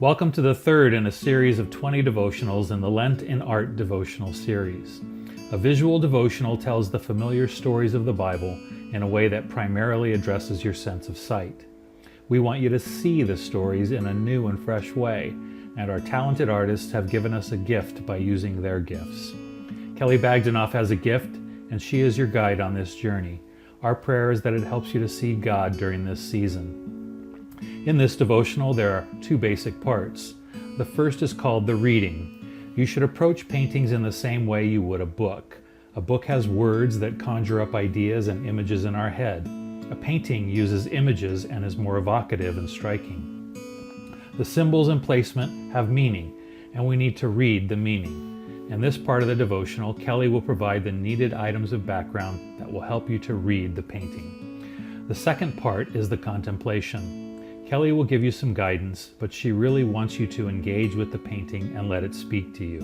Welcome to the third in a series of 20 devotionals in the Lent in Art devotional series. A visual devotional tells the familiar stories of the Bible in a way that primarily addresses your sense of sight. We want you to see the stories in a new and fresh way, and our talented artists have given us a gift by using their gifts. Kelly Bagdanoff has a gift, and she is your guide on this journey. Our prayer is that it helps you to see God during this season. In this devotional, there are two basic parts. The first is called the reading. You should approach paintings in the same way you would a book. A book has words that conjure up ideas and images in our head. A painting uses images and is more evocative and striking. The symbols and placement have meaning, and we need to read the meaning. In this part of the devotional, Kelly will provide the needed items of background that will help you to read the painting. The second part is the contemplation. Kelly will give you some guidance, but she really wants you to engage with the painting and let it speak to you.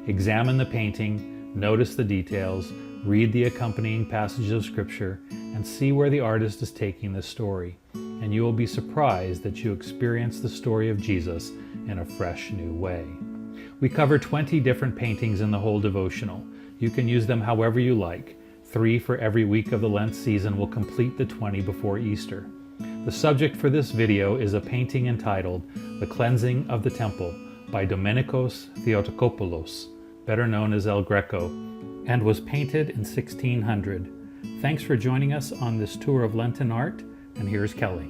Examine the painting, notice the details, read the accompanying passages of Scripture, and see where the artist is taking the story. And you will be surprised that you experience the story of Jesus in a fresh new way. We cover 20 different paintings in the whole devotional. You can use them however you like. 3 for every week of the Lent season will complete the 20 before Easter. The subject for this video is a painting entitled The Cleansing of the Temple by Domenikos Theotokopoulos, better known as El Greco, and was painted in 1600. Thanks for joining us on this tour of Lenten art, and here's Kelly.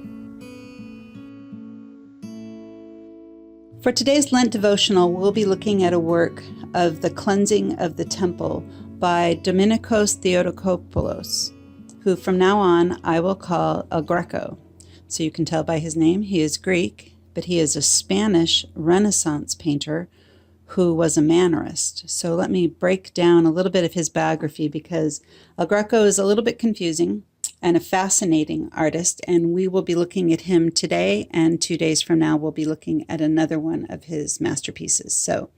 For today's Lent devotional, we'll be looking at a work of The Cleansing of the Temple by Domenikos Theotokopoulos, who from now on I will call El Greco. So you can tell by his name, he is Greek, but he is a Spanish Renaissance painter who was a Mannerist. So let me break down a little bit of his biography because El Greco is a little bit confusing and a fascinating artist, and we will be looking at him today, and 2 days from now we'll be looking at another one of his masterpieces. So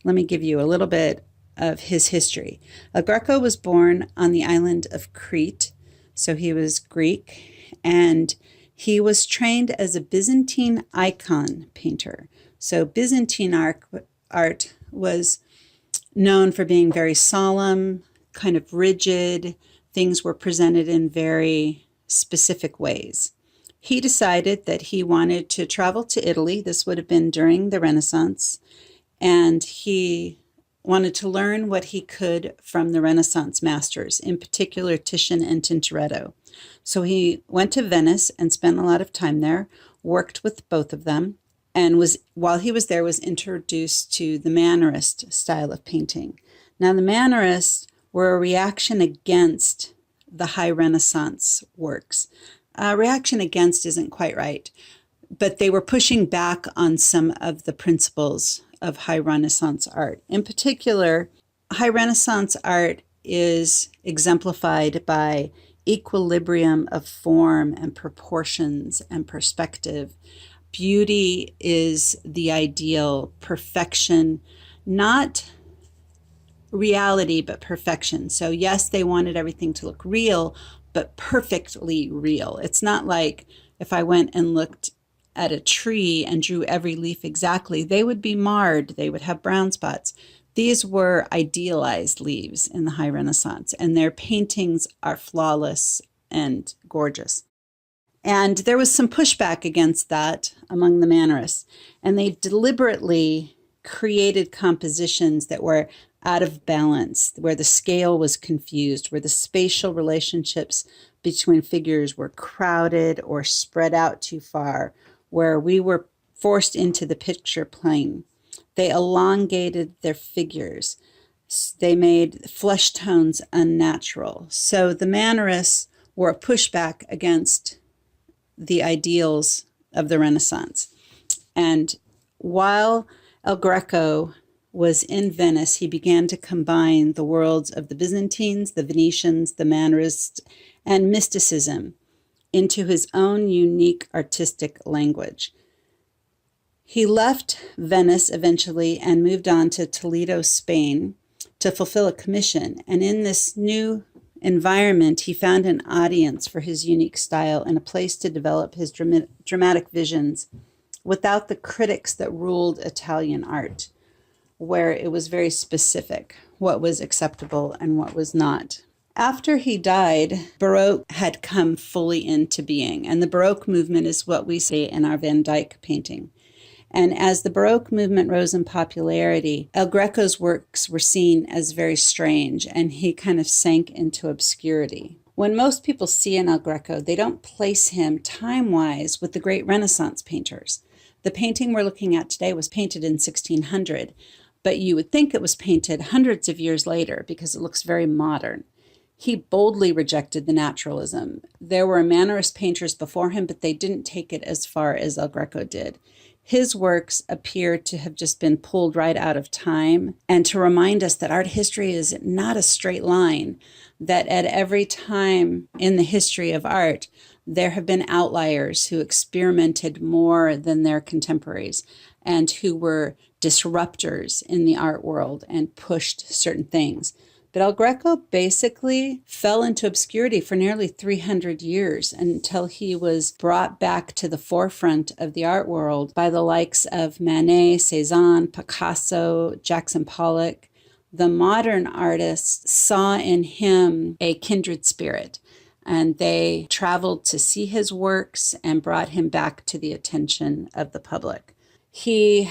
let me give you a little bit of his history. El Greco was born on the island of Crete, so he was Greek, and he was trained as a Byzantine icon painter. So Byzantine art was known for being very solemn, kind of rigid. Things were presented in very specific ways. He decided that he wanted to travel to Italy. This would have been during the Renaissance. And he wanted to learn what he could from the Renaissance masters, in particular Titian and Tintoretto. So he went to Venice and spent a lot of time there, worked with both of them, and while he was there was introduced to the Mannerist style of painting. Now the Mannerists were a reaction against the high Renaissance works. Reaction against isn't quite right, but they were pushing back on some of the principles of high Renaissance art. In particular, high Renaissance art is exemplified by equilibrium of form and proportions and perspective. Beauty is the ideal, perfection, not reality, but perfection. So yes, they wanted everything to look real, but perfectly real. It's not like if I went and looked at a tree and drew every leaf exactly, they would be marred, they would have brown spots. These were idealized leaves in the high Renaissance, and their paintings are flawless and gorgeous. And there was some pushback against that among the Mannerists, and they deliberately created compositions that were out of balance, where the scale was confused, where the spatial relationships between figures were crowded or spread out too far, where we were forced into the picture plane. They elongated their figures. They made flesh tones unnatural. So the Mannerists were a pushback against the ideals of the Renaissance. And while El Greco was in Venice, he began to combine the worlds of the Byzantines, the Venetians, the Mannerists, and mysticism into his own unique artistic language. He left Venice eventually and moved on to Toledo, Spain, to fulfill a commission. And in this new environment, he found an audience for his unique style and a place to develop his dramatic visions without the critics that ruled Italian art, where it was very specific what was acceptable and what was not. After he died, Baroque had come fully into being, and the Baroque movement is what we see in our Van Dyck painting. And as the Baroque movement rose in popularity, El Greco's works were seen as very strange, and he kind of sank into obscurity. When most people see an El Greco, they don't place him time-wise with the great Renaissance painters. The painting we're looking at today was painted in 1600, but you would think it was painted hundreds of years later because it looks very modern. He boldly rejected the naturalism. There were Mannerist painters before him, but they didn't take it as far as El Greco did. His works appear to have just been pulled right out of time, and to remind us that art history is not a straight line, that at every time in the history of art, there have been outliers who experimented more than their contemporaries and who were disruptors in the art world and pushed certain things. But El Greco basically fell into obscurity for nearly 300 years until he was brought back to the forefront of the art world by the likes of Manet, Cézanne, Picasso, Jackson Pollock. The modern artists saw in him a kindred spirit, and they traveled to see his works and brought him back to the attention of the public. He's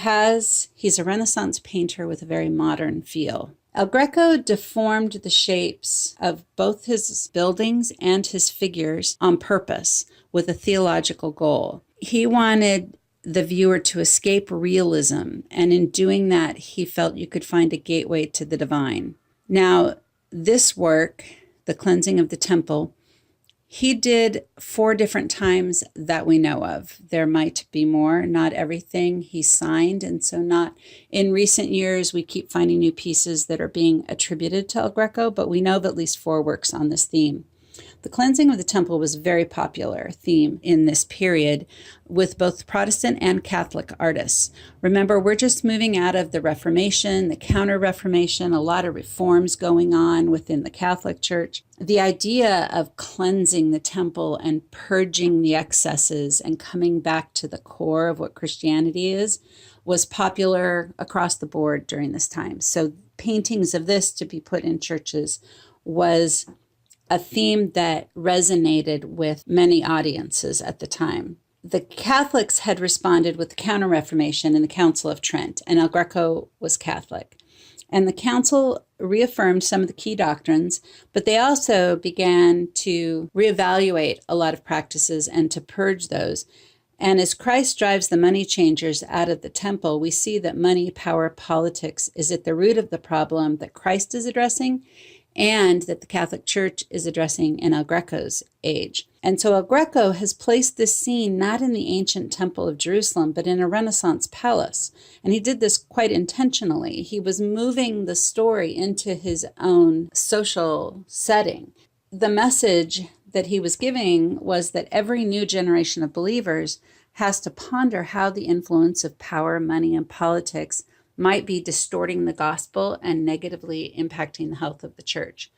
a Renaissance painter with a very modern feel. El Greco deformed the shapes of both his buildings and his figures on purpose with a theological goal. He wanted the viewer to escape realism, and in doing that, he felt you could find a gateway to the divine. Now, this work, The Cleansing of the Temple, he did 4 different times that we know of. There might be more, not everything he signed, and so not in recent years we keep finding new pieces that are being attributed to El Greco, but we know of at least 4 works on this theme. The Cleansing of the Temple was a very popular theme in this period with both Protestant and Catholic artists. Remember, we're just moving out of the Reformation, the Counter-Reformation, a lot of reforms going on within the Catholic Church. The idea of cleansing the temple and purging the excesses and coming back to the core of what Christianity is was popular across the board during this time. So paintings of this to be put in churches was a theme that resonated with many audiences at the time. The Catholics had responded with the Counter-Reformation and the Council of Trent, and El Greco was Catholic. And the council reaffirmed some of the key doctrines, but they also began to reevaluate a lot of practices and to purge those. And as Christ drives the money changers out of the temple, we see that money, power, politics is at the root of the problem that Christ is addressing and that the Catholic Church is addressing in El Greco's age. And so El Greco has placed this scene not in the ancient temple of Jerusalem, but in a Renaissance palace. And he did this quite intentionally. He was moving the story into his own social setting. The message that he was giving was that every new generation of believers has to ponder how the influence of power, money, and politics might be distorting the gospel and negatively impacting the health of the church.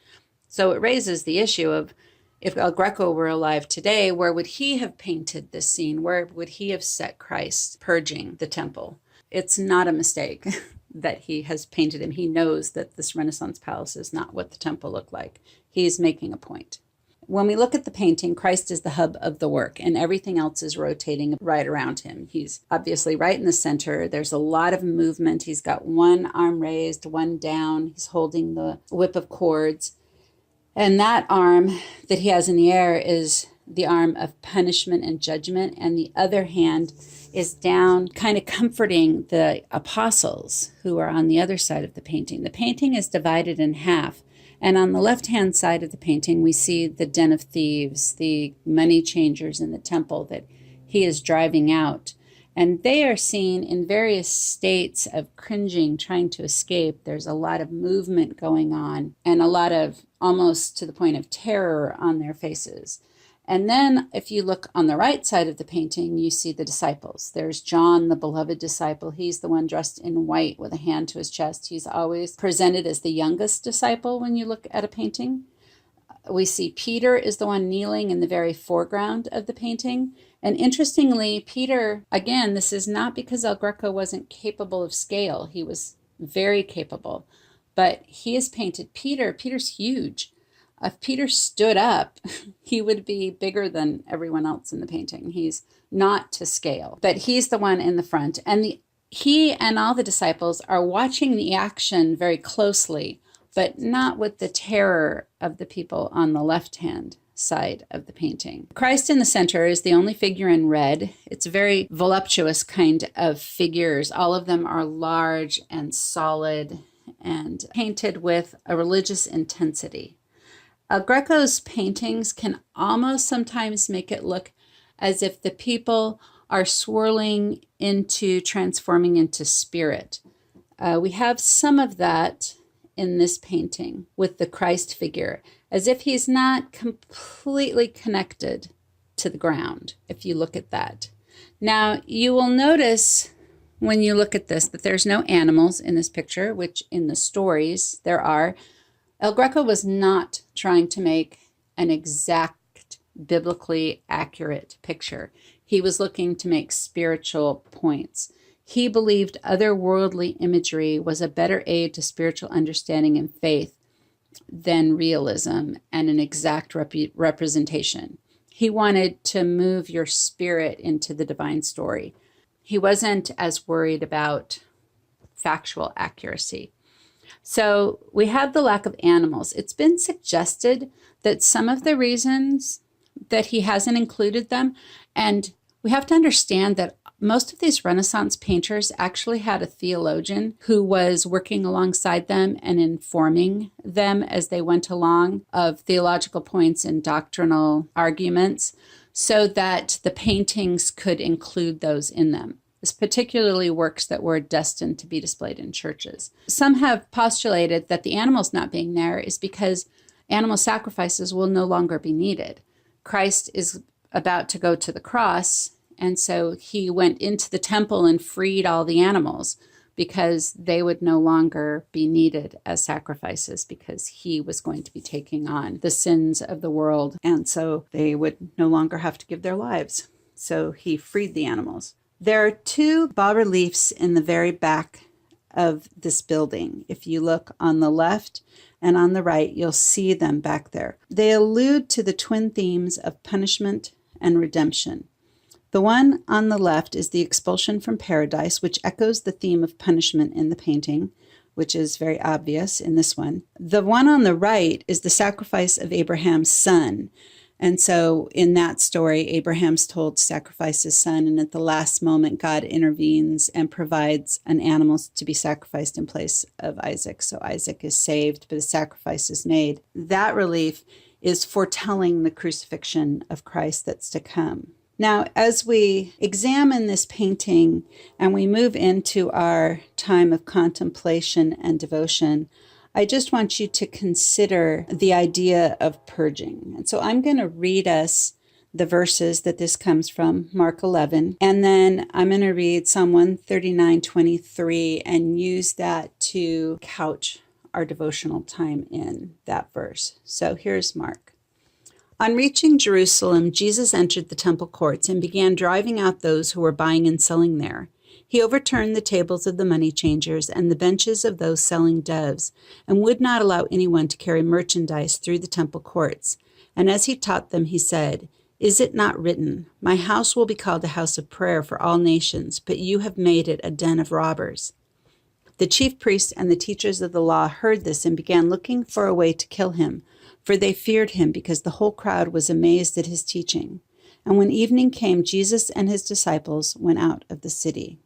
So it raises the issue of, if El Greco were alive today, where would he have painted this scene? Where would he have set Christ purging the temple? It's not a mistake that he has painted him. He knows that this Renaissance palace is not what the temple looked like. He's making a point. When we look at the painting, Christ is the hub of the work, and everything else is rotating right around him. He's obviously right in the center. There's a lot of movement. He's got one arm raised, one down. He's holding the whip of cords. And that arm that he has in the air is the arm of punishment and judgment, and the other hand is down, kind of comforting the apostles who are on the other side of the painting. The painting is divided in half. And on the left-hand side of the painting, we see the den of thieves, the money changers in the temple that he is driving out. And they are seen in various states of cringing, trying to escape. There's a lot of movement going on and a lot of almost to the point of terror on their faces. And then if you look on the right side of the painting, you see the disciples. There's John, the beloved disciple. He's the one dressed in white with a hand to his chest. He's always presented as the youngest disciple when you look at a painting. We see Peter is the one kneeling in the very foreground of the painting. And interestingly, Peter, again, this is not because El Greco wasn't capable of scale. He was very capable, but he is painted. Peter's huge. If Peter stood up, he would be bigger than everyone else in the painting. He's not to scale, but he's the one in the front. And he and all the disciples are watching the action very closely, but not with the terror of the people on the left-hand side of the painting. Christ in the center is the only figure in red. It's a very voluptuous kind of figures. All of them are large and solid and painted with a religious intensity. El Greco's paintings can almost sometimes make it look as if the people are swirling into transforming into spirit. We have some of that in this painting with the Christ figure, as if he's not completely connected to the ground, if you look at that. Now, you will notice when you look at this that there's no animals in this picture, which in the stories there are. El Greco was not trying to make an exact, biblically accurate picture. He was looking to make spiritual points. He believed otherworldly imagery was a better aid to spiritual understanding and faith than realism and an exact representation. He wanted to move your spirit into the divine story. He wasn't as worried about factual accuracy. So we have the lack of animals. It's been suggested that some of the reasons that he hasn't included them, and we have to understand that most of these Renaissance painters actually had a theologian who was working alongside them and informing them as they went along of theological points and doctrinal arguments so that the paintings could include those in them. This particularly works that were destined to be displayed in churches. Some have postulated that the animals not being there is because animal sacrifices will no longer be needed. Christ is about to go to the cross, and so he went into the temple and freed all the animals because they would no longer be needed as sacrifices because he was going to be taking on the sins of the world, and so they would no longer have to give their lives. So he freed the animals. There are two bas-reliefs in the very back of this building. If you look on the left and on the right, you'll see them back there. They allude to the twin themes of punishment and redemption. The one on the left is the expulsion from paradise, which echoes the theme of punishment in the painting, which is very obvious in this one. The one on the right is the sacrifice of Abraham's son. And so in that story, Abraham's told to sacrifice his son, and at the last moment, God intervenes and provides an animal to be sacrificed in place of Isaac. So Isaac is saved, but a sacrifice is made. That relief is foretelling the crucifixion of Christ that's to come. Now, as we examine this painting and we move into our time of contemplation and devotion, I just want you to consider the idea of purging. And so I'm going to read us the verses that this comes from, Mark 11, and then I'm going to read Psalm 139:23 and use that to couch our devotional time in that verse. So here's Mark. On reaching Jerusalem, Jesus entered the temple courts and began driving out those who were buying and selling there. He overturned the tables of the money changers and the benches of those selling doves, and would not allow anyone to carry merchandise through the temple courts. And as he taught them, he said, "Is it not written, 'My house will be called a house of prayer for all nations,' but you have made it a den of robbers." The chief priests and the teachers of the law heard this and began looking for a way to kill him, for they feared him because the whole crowd was amazed at his teaching. And when evening came, Jesus and his disciples went out of the city.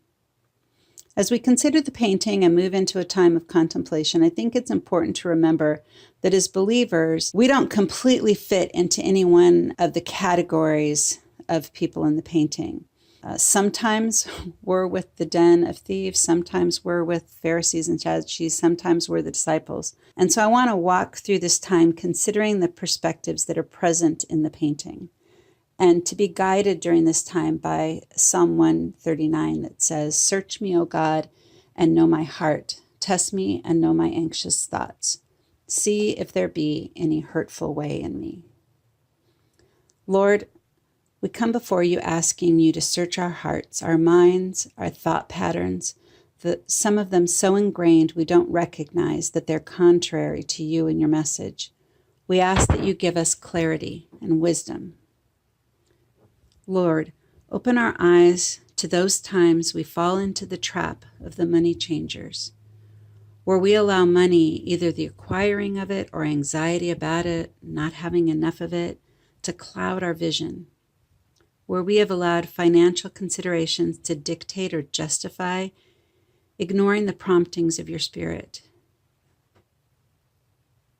As we consider the painting and move into a time of contemplation, I think it's important to remember that as believers, we don't completely fit into any one of the categories of people in the painting. Sometimes we're with the den of thieves, sometimes we're with Pharisees and Sadducees, sometimes we're the disciples. And so I want to walk through this time considering the perspectives that are present in the painting, and to be guided during this time by Psalm 139 that says, "Search me, O God, and know my heart. Test me and know my anxious thoughts. See if there be any hurtful way in me." Lord, We come before you asking you to search our hearts, our minds, our thought patterns, some of them so ingrained we don't recognize that they're contrary to you and your message. We ask that you give us clarity and wisdom. Lord, open our eyes to those times we fall into the trap of the money changers, where we allow money, either the acquiring of it or anxiety about it, not having enough of it, to cloud our vision, where we have allowed financial considerations to dictate or justify, ignoring the promptings of your Spirit.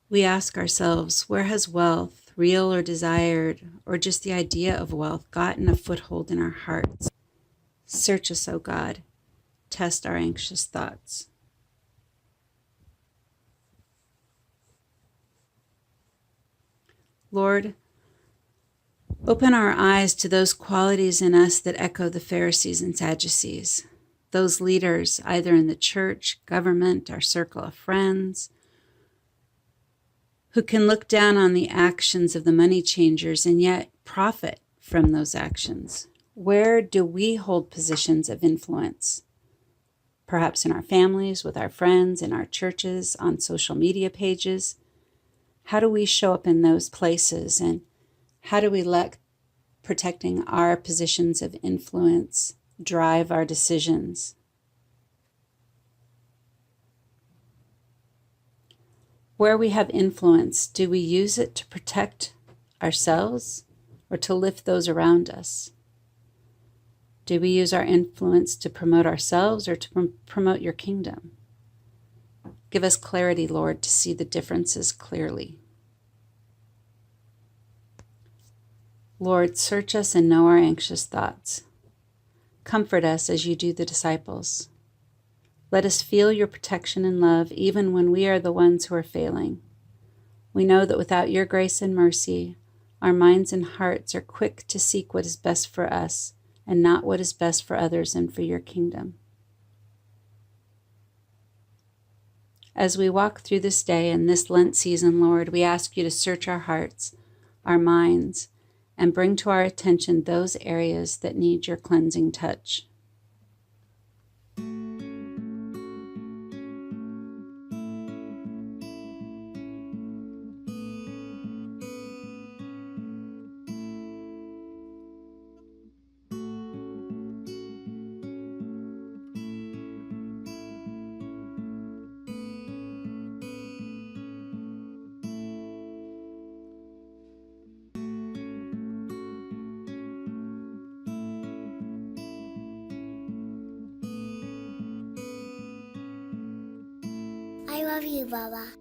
We ask ourselves, where has wealth, real or desired, or just the idea of wealth, gotten a foothold in our hearts? Search us, O God. Test our anxious thoughts. Lord, open our eyes to those qualities in us that echo the Pharisees and Sadducees, those leaders either in the church, government, our circle of friends, who can look down on the actions of the money changers and yet profit from those actions. Where do we hold positions of influence? Perhaps in our families, with our friends, in our churches, on social media pages. How do we show up in those places, and how do we let protecting our positions of influence drive our decisions? Where we have influence, do we use it to protect ourselves or to lift those around us? Do we use our influence to promote ourselves or to promote your kingdom? Give us clarity, Lord, to see the differences clearly. Lord, search us and know our anxious thoughts. Comfort us as you do the disciples. Let us feel your protection and love even when we are the ones who are failing. We know that without your grace and mercy, our minds and hearts are quick to seek what is best for us and not what is best for others and for your kingdom. As we walk through this day and this Lent season, Lord, we ask you to search our hearts, our minds, and bring to our attention those areas that need your cleansing touch. I love you, Baba.